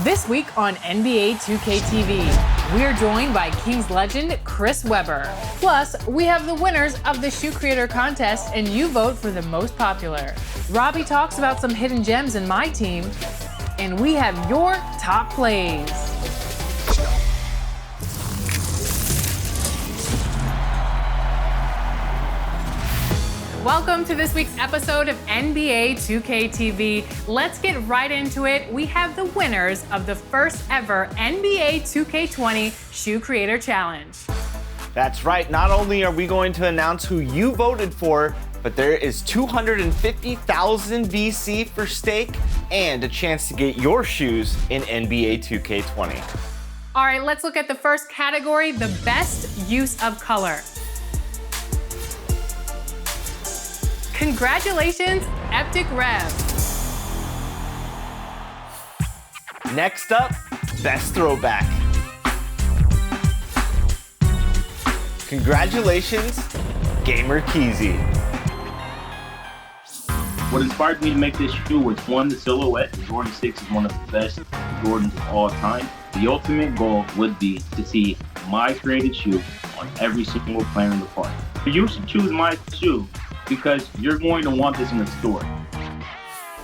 This week on NBA 2K TV, we're joined by Kings legend Chris Webber. Plus, we have the winners of the Shoe Creator Contest, and you vote for the most popular. Robby talks about some hidden gems in MyTEAM, and we have your top plays. Welcome to this week's episode of NBA 2K TV. Let's get right into it. We have the winners of the first ever NBA 2K20 Shoe Creator Challenge. That's right. Not only are we going to announce who you voted for, but there is 250,000 VC for stake and a chance to get your shoes in NBA 2K20. All right, let's look at the first category, the best use of color. Congratulations, Eptic Rev. Next up, best throwback. Congratulations, Gamer Keezy. What inspired me to make this shoe was one, the silhouette. The Jordan 6 is one of the best Jordans of all time. The ultimate goal would be to see my created shoe on every single player in the park. You should choose my shoe because you're going to want this in the store.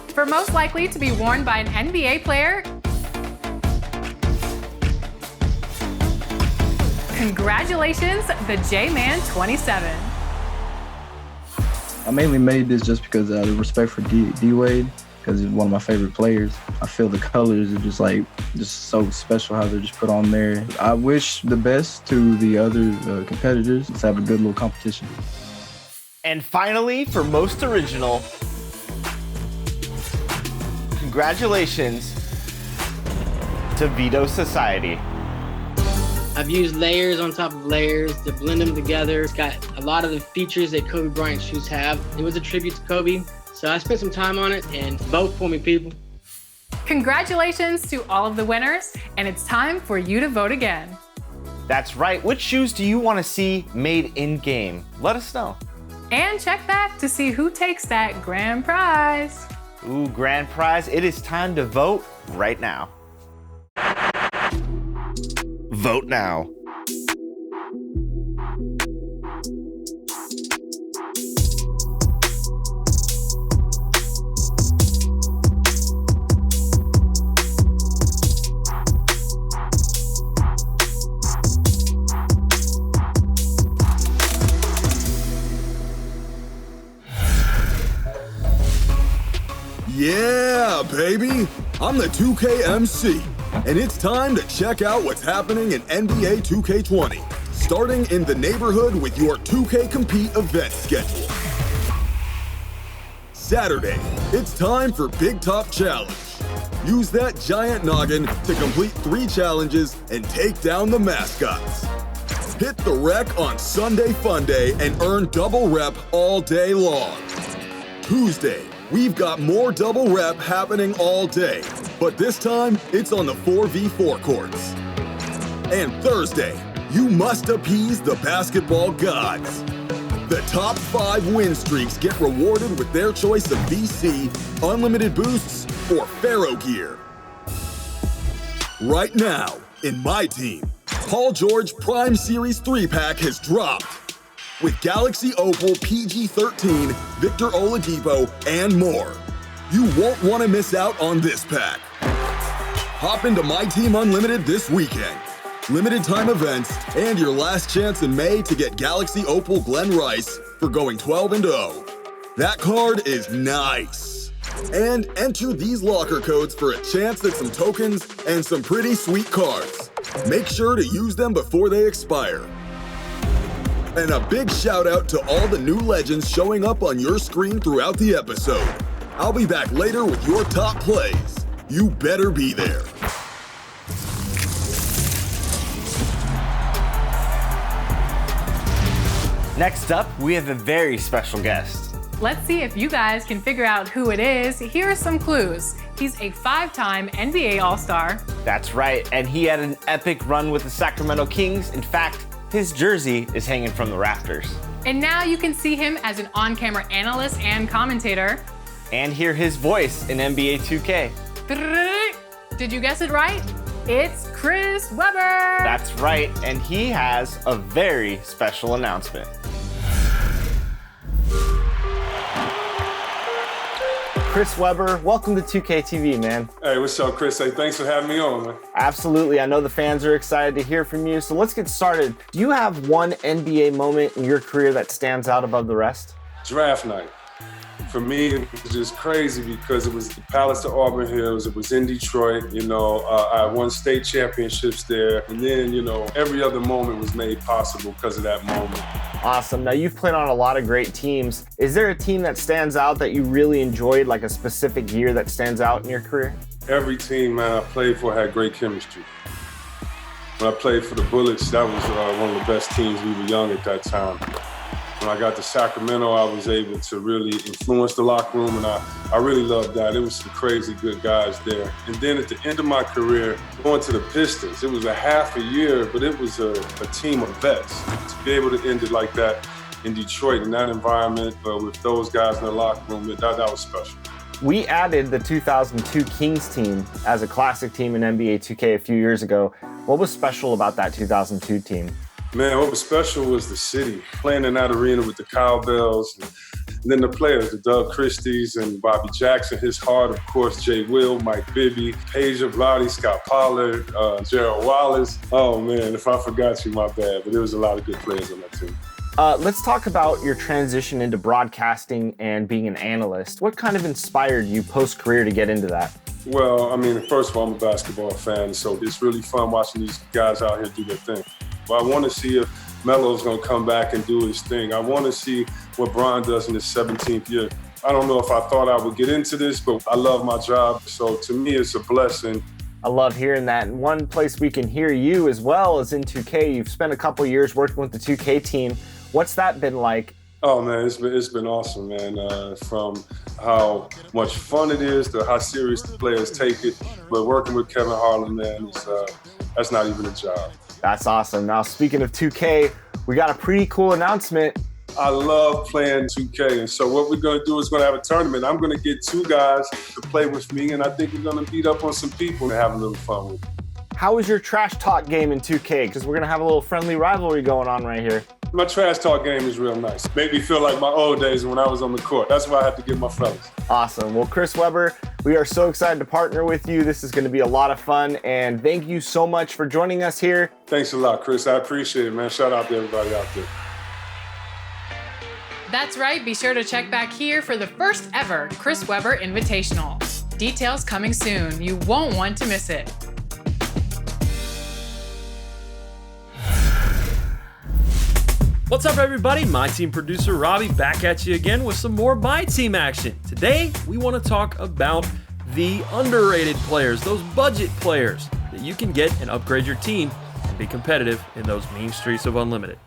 For most likely to be worn by an NBA player, congratulations, the J-Man 27. I mainly made this just because out of respect for D-Wade, because he's one of my favorite players. I feel the colors are just so special how they're just put on there. I wish the best to the other competitors. Let's have a good little competition. And finally, for most original, congratulations to Veto Society. I've used layers on top of layers to blend them together. It's got a lot of the features that Kobe Bryant shoes have. It was a tribute to Kobe, so I spent some time on it, and vote for me, people. Congratulations to all of the winners, and it's time for you to vote again. That's right. Which shoes do you want to see made in-game? Let us know. And check back to see who takes that grand prize. Ooh, grand prize. It is time to vote right now. Vote now. Yeah, baby! I'm the 2K MC, and it's time to check out what's happening in NBA 2K20, starting in the neighborhood with your 2K Compete event schedule. Saturday, it's time for Big Top Challenge. Use that giant noggin to complete 3 challenges and take down the mascots. Hit the rec on Sunday Fun Day and earn double rep all day long. Tuesday, we've got more double rep happening all day, but this time it's on the 4v4 courts. And Thursday, you must appease the basketball gods. The top 5 win streaks get rewarded with their choice of VC, unlimited boosts, or Pharaoh gear. Right now, in MyTEAM, Paul George Prime Series 3-pack has dropped, with Galaxy Opal PG-13, Victor Oladipo, and more. You won't want to miss out on this pack. Hop into MyTEAM Unlimited this weekend. Limited time events, and your last chance in May to get Galaxy Opal Glenn Rice for going 12-0. That card is nice. And enter these locker codes for a chance at some tokens and some pretty sweet cards. Make sure to use them before they expire. And a big shout out to all the new legends showing up on your screen throughout the episode. I'll be back later with your top plays. You better be there. Next up, we have a very special guest. Let's see if you guys can figure out who it is. Here are some clues. He's a 5-time NBA All-Star. That's right, and he had an epic run with the Sacramento Kings. In fact, his jersey is hanging from the rafters. And now you can see him as an on-camera analyst and commentator. And hear his voice in NBA 2K. Did you guess it right? It's Chris Webber! That's right, and he has a very special announcement. Chris Webber, welcome to 2K TV, man. Hey, what's up, Chris? Hey, thanks for having me on, man. Absolutely. I know the fans are excited to hear from you. So let's get started. Do you have one NBA moment in your career that stands out above the rest? Draft night. For me, it was just crazy because it was the Palace of Auburn Hills. It was in Detroit. I won state championships there. And then, every other moment was made possible because of that moment. Awesome. Now, you've played on a lot of great teams. Is there a team that stands out that you really enjoyed, like a specific year that stands out in your career? Every team, man, I played for had great chemistry. When I played for the Bullets, that was one of the best teams. We were young at that time. When I got to Sacramento, I was able to really influence the locker room, and I really loved that. It was some crazy good guys there. And then at the end of my career, going to the Pistons, it was a half a year, but it was a team of vets. To be able to end it like that in Detroit, in that environment, with those guys in the locker room, that was special. We added the 2002 Kings team as a classic team in NBA 2K a few years ago. What was special about that 2002 team? Man, what was special was the city, playing in that arena with the cowbells, and then the players, the Doug Christies and Bobby Jackson, his heart, of course, Jay Will, Mike Bibby, Peja Vladi, Scott Pollard, Gerald Wallace. Oh man, if I forgot you, my bad, but there was a lot of good players on that team. Let's talk about your transition into broadcasting and being an analyst. What kind of inspired you post-career to get into that? Well, first of all, I'm a basketball fan, so it's really fun watching these guys out here do their thing. But I want to see if Melo's going to come back and do his thing. I want to see what Bron does in his 17th year. I don't know if I thought I would get into this, but I love my job. So to me, it's a blessing. I love hearing that. And one place we can hear you as well is in 2K. You've spent a couple years working with the 2K team. What's that been like? Oh man, it's been awesome, man. From how much fun it is to how serious the players take it. But working with Kevin Harlan, man, that's not even a job. That's awesome. Now, speaking of 2K, we got a pretty cool announcement. I love playing 2K, and so what we're going to do is going to have a tournament. I'm going to get two guys to play with me, and I think we're going to beat up on some people and have a little fun with it. How was your trash talk game in 2K? Because we're going to have a little friendly rivalry going on right here. My trash talk game is real nice. Made me feel like my old days when I was on the court. That's why I had to give my fellas. Awesome. Well, Chris Webber, we are so excited to partner with you. This is going to be a lot of fun, and thank you so much for joining us here. Thanks a lot, Chris. I appreciate it, man. Shout out to everybody out there. That's right. Be sure to check back here for the first ever Chris Webber Invitational. Details coming soon. You won't want to miss it. What's up, everybody? MyTEAM Producer Robby back at you again with some more MyTEAM action. Today, we want to talk about the underrated players, those budget players that you can get and upgrade your team and be competitive in those mean streets of Unlimited.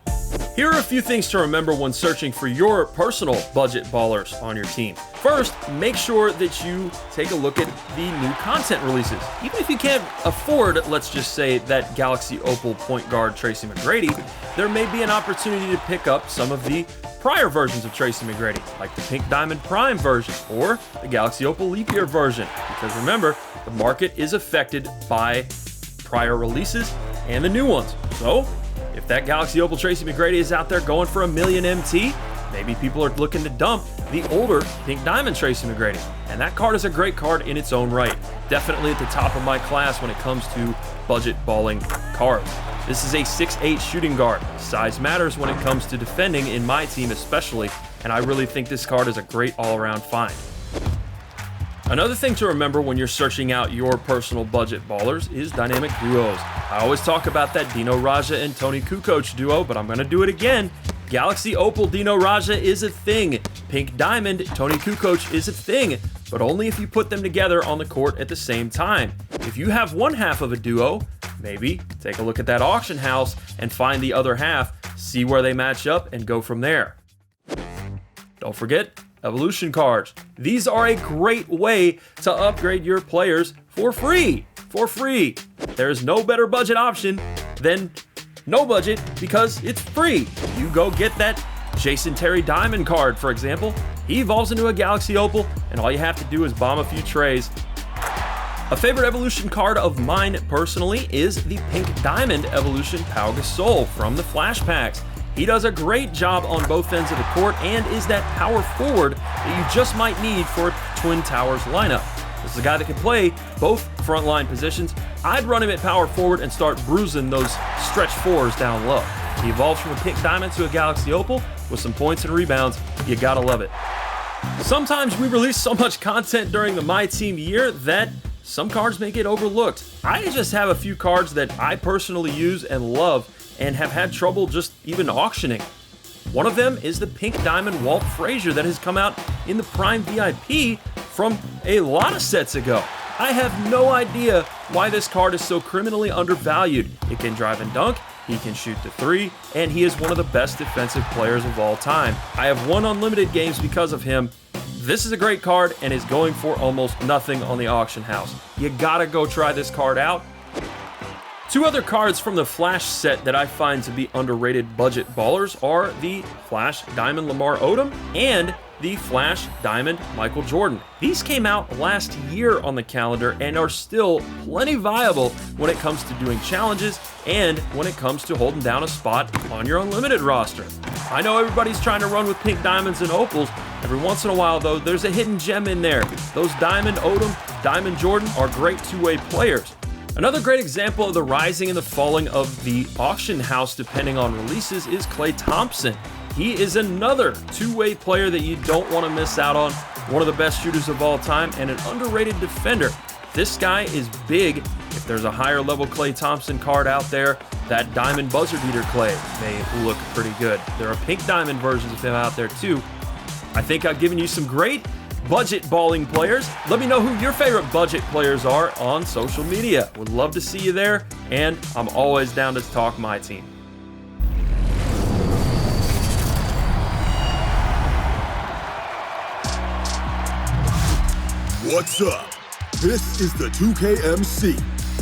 Here are a few things to remember when searching for your personal budget ballers on your team. First, make sure that you take a look at the new content releases. Even if you can't afford, let's just say, that Galaxy Opal point guard Tracy McGrady, there may be an opportunity to pick up some of the prior versions of Tracy McGrady, like the Pink Diamond Prime version or the Galaxy Opal Leap Year version. Because remember, the market is affected by prior releases and the new ones. So, if that Galaxy Opal Tracy McGrady is out there going for $1 million MT, maybe people are looking to dump the older Pink Diamond Tracy McGrady. And that card is a great card in its own right. Definitely at the top of my class when it comes to budget balling cards. This is a 6'8" shooting guard. Size matters when it comes to defending in my team especially, and I really think this card is a great all-around find. Another thing to remember when you're searching out your personal budget ballers is dynamic duos. I always talk about that Dino Raja and Tony Kukoc duo, but I'm going to do it again. Galaxy Opal Dino Raja is a thing. Pink Diamond Tony Kukoc is a thing, but only if you put them together on the court at the same time. If you have one half of a duo, maybe take a look at that auction house and find the other half, see where they match up, and go from there. Don't forget evolution cards. These are a great way to upgrade your players for free. There is no better budget option than no budget because it's free. You go get that Jason Terry Diamond card, for example. He evolves into a Galaxy Opal, and all you have to do is bomb a few trays, A favorite Evolution card of mine personally is the Pink Diamond Evolution Pau Gasol from the Flash Packs. He does a great job on both ends of the court and is that power forward that you just might need for a Twin Towers lineup. This is a guy that can play both frontline positions. I'd run him at power forward and start bruising those stretch fours down low. He evolves from a Pink Diamond to a Galaxy Opal with some points and rebounds. You gotta love it. Sometimes we release so much content during the MyTEAM year that some cards may get overlooked. I just have a few cards that I personally use and love and have had trouble just even auctioning. One of them is the Pink Diamond Walt Frazier that has come out in the Prime VIP from a lot of sets ago. I have no idea why this card is so criminally undervalued. It can drive and dunk, he can shoot the three, and he is one of the best defensive players of all time. I have won unlimited games because of him. This is a great card and is going for almost nothing on the auction house. You gotta go try this card out. Two other cards from the Flash set that I find to be underrated budget ballers are the Flash Diamond Lamar Odom and the Flash Diamond Michael Jordan. These came out last year on the calendar and are still plenty viable when it comes to doing challenges and when it comes to holding down a spot on your unlimited roster. I know everybody's trying to run with pink diamonds and opals. Every once in a while, though, there's a hidden gem in there. Those Diamond Odom, Diamond Jordan are great two-way players. Another great example of the rising and the falling of the auction house depending on releases is Klay Thompson. He is another two-way player that you don't want to miss out on. One of the best shooters of all time and an underrated defender. This guy is big. If there's a higher level Klay Thompson card out there, that Diamond Buzzer Beater Klay may look pretty good. There are pink diamond versions of him out there too. I think I've given you some great budget balling players. Let me know who your favorite budget players are on social media. Would love to see you there, and I'm always down to talk MyTEAM. What's up? This is the 2KMC,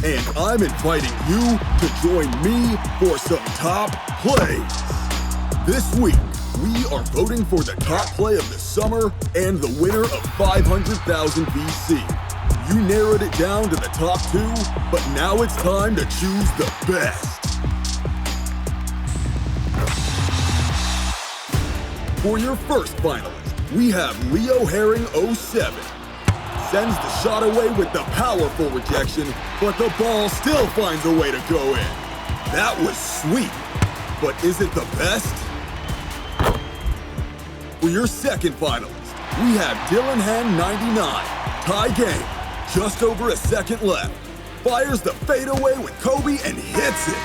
and I'm inviting you to join me for some top plays. This week, we are voting for the top play of the summer and the winner of 500,000 VC. You narrowed it down to the top two, but now it's time to choose the best. For your first finalist, we have Leo Herring 07. Sends the shot away with the powerful rejection, but the ball still finds a way to go in. That was sweet, but is it the best? For your second finalist, we have Dylan Hen 99. Tie game, just over a second left. Fires the fadeaway with Kobe and hits it.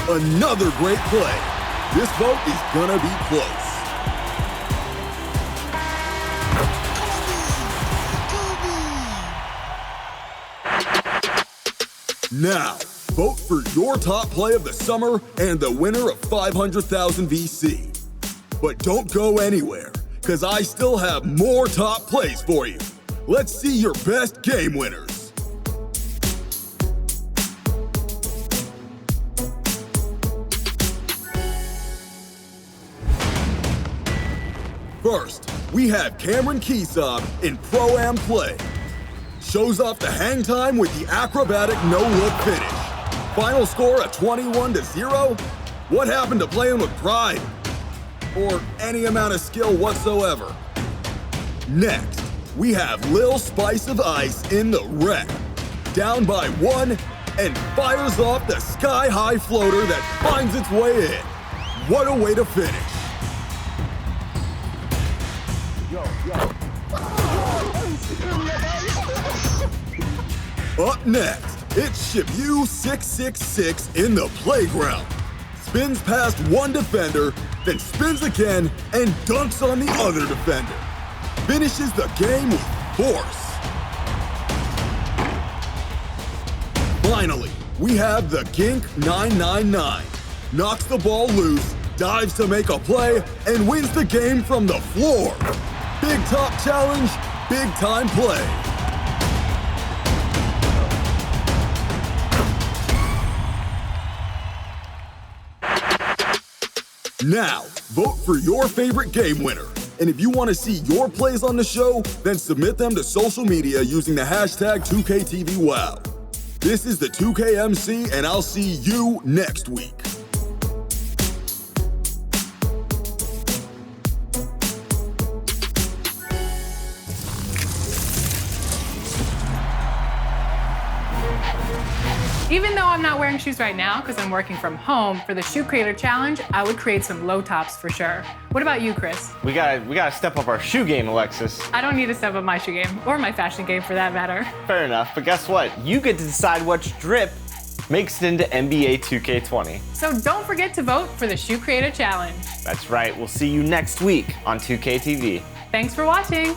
Another great play. This vote is gonna be close. Now, vote for your top play of the summer and the winner of 500,000 VC. But don't go anywhere, because I still have more top plays for you. Let's see your best game winners. First, we have Cameron Keesob in Pro-Am play. Shows off the hang time with the acrobatic no-look finish. Final score a 21-0? What happened to playing with pride? Or any amount of skill whatsoever? Next, we have Lil Spice of Ice in the wreck. Down by one and fires off the sky-high floater that finds its way in. What a way to finish. Up next, it's Shibu 666 in the playground. Spins past one defender, then spins again and dunks on the other defender. Finishes the game with force. Finally, we have the Gink 999. Knocks the ball loose, dives to make a play, and wins the game from the floor. Big top challenge, big time play. Now, vote for your favorite game winner. And if you want to see your plays on the show, then submit them to social media using the hashtag 2KTVWow. This is the 2KMC, and I'll see you next week. Even though I'm not wearing shoes right now because I'm working from home, for the Shoe Creator Challenge, I would create some low tops for sure. What about you, Chris? We gotta step up our shoe game, Alexis. I don't need to step up my shoe game, or my fashion game for that matter. Fair enough, but guess what? You get to decide which drip makes it into NBA 2K20. So don't forget to vote for the Shoe Creator Challenge. That's right, we'll see you next week on 2KTV. Thanks for watching.